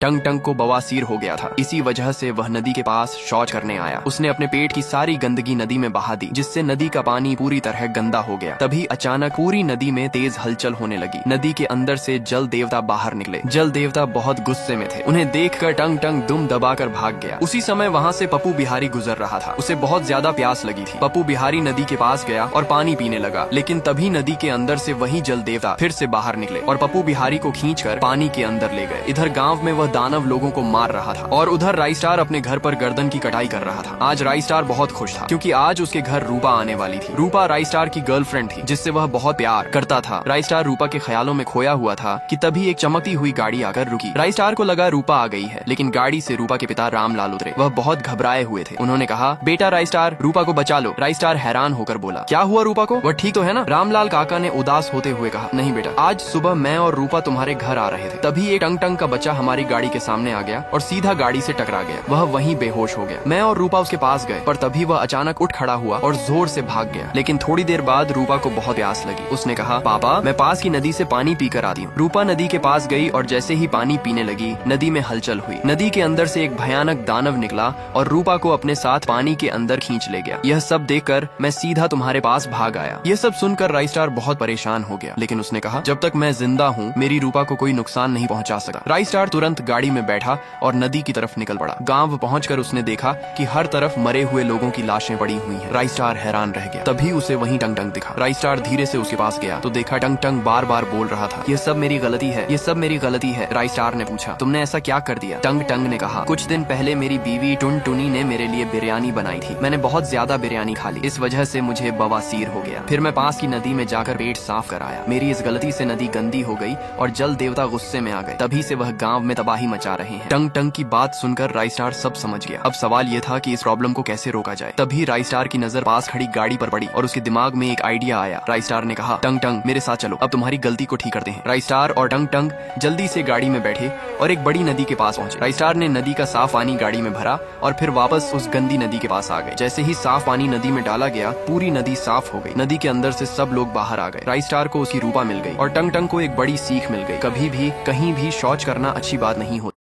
टंग टंग को बवासीर हो गया था। इसी वजह से वह नदी के पास शौच करने आया। उसने अपने पेट की सारी गंदगी नदी में बहा दी, जिससे नदी का पानी पूरी तरह गंदा हो गया। तभी अचानक पूरी नदी में तेज हलचल होने लगी। नदी के अंदर से जल देवता बाहर निकले। जल देवता बहुत गुस्से में थे। उन्हें देखकर टंग टंग दुम दबाकर भाग गया। उसी समय वहाँ से पप्पू बिहारी गुजर रहा था। उसे बहुत ज्यादा प्यास लगी थी। पप्पू बिहारी नदी के पास गया और पानी पीने लगा, लेकिन तभी नदी के अंदर से वही जल देवता फिर से बाहर निकले और पप्पू बिहारी को खींचकर पानी के अंदर ले गए। इधर गांव में वह दानव लोगों को मार रहा था और उधर राइस्टार अपने घर पर गर्दन की कटाई कर रहा था। आज राइस्टार बहुत खुश था, क्योंकि आज उसके घर रूपा आने वाली थी। रूपा राइस्टार की गर्लफ्रेंड थी, जिससे वह बहुत प्यार करता था। राइस्टार रूपा के ख्यालों में खोया हुआ था कि तभी एक चमकती हुई गाड़ी आकर रुकी। राइस्टार को लगा रूपा आ गई है, लेकिन गाड़ी से रूपा के पिता रामलाल उतरे। वह बहुत घबराए हुए थे। उन्होंने कहा, बेटा राइस्टार, रूपा को बचा लो। राइस्टार हैरान होकर बोला, क्या हुआ रूपा को? वह ठीक तो है ना? रामलाल काका ने उदास होते हुए कहा, नहीं बेटा, आज सुबह मैं और रूपा तुम्हारे घर आ रहे थे, तभी एक टंग टंग का बच्चा हमारी गाड़ी के सामने आ गया और सीधा गाड़ी से टकरा गया। वह वहीं बेहोश हो गया। मैं और रूपा उसके पास गए, पर तभी वह अचानक उठ खड़ा हुआ और जोर से भाग गया। लेकिन थोड़ी देर बाद रूपा को बहुत प्यास लगी। उसने कहा, पापा, मैं पास की नदी से पानी पीकर आती हूँ। रूपा नदी के पास गई और जैसे ही पानी पीने लगी, नदी में हलचल हुई। नदी के अंदर से एक भयानक दानव निकला और रूपा को अपने साथ पानी के अंदर खींच ले गया। यह सब देखकर मैं सीधा तुम्हारे पास भाग आया। यह सब सुनकर राइस्टार बहुत परेशान हो गया, लेकिन उसने कहा, जब तक मैं जिंदा हूँ, मेरी रूपा को कोई नुकसान नहीं पहुँचा सकता। राइस्टार तुरंत गाड़ी में बैठा और नदी की तरफ निकल पड़ा। गांव पहुंचकर उसने देखा कि हर तरफ मरे हुए लोगों की लाशें पड़ी हुई हैं। राइस्टार हैरान रह गया। तभी उसे वहीं टंग टंग दिखा। राइस्टार धीरे से उसके पास गया तो देखा टंग टंग बार बार बोल रहा था, ये सब मेरी गलती है, ये सब मेरी गलती है। राइस्टार ने पूछा, तुमने ऐसा क्या कर दिया? टंग टंग ने कहा, कुछ दिन पहले मेरी बीवी टुन टुनी ने मेरे लिए बिरयानी बनाई थी। मैंने बहुत ज्यादा बिरयानी खा ली, इस वजह से मुझे बवासीर हो गया। फिर मैं पास की नदी में जाकर पेट साफ कर आया। मेरी इस गलती से नदी गंदी हो गई और जल देवता गुस्से में आ गए। तभी से वह गांव में तबाही मचा रहे हैं। टंग टंग की बात सुनकर राइस्टार सब समझ गया। अब सवाल ये था कि इस प्रॉब्लम को कैसे रोका जाए। तभी राइस्टार की नजर पास खड़ी गाड़ी पर पड़ी और उसके दिमाग में एक आइडिया आया। राइस्टार ने कहा, टंग टंग, मेरे साथ चलो, अब तुम्हारी गलती को ठीक करते हैं। राइस्टार और टंग टंग जल्दी से गाड़ी में बैठे और एक बड़ी नदी के पास पहुंचे। राइस्टार ने नदी का साफ पानी गाड़ी में भरा और फिर वापस उस गंदी नदी के पास आ गए। जैसे ही साफ पानी नदी में डाला गया, पूरी नदी साफ हो गई। नदी के अंदर से सब लोग बाहर आ गए। राइस्टार को उसकी रूपा मिल गई और टंग टंग को एक बड़ी सीख मिल गई, कभी भी कहीं भी शौच करना अच्छी बात नहीं होती।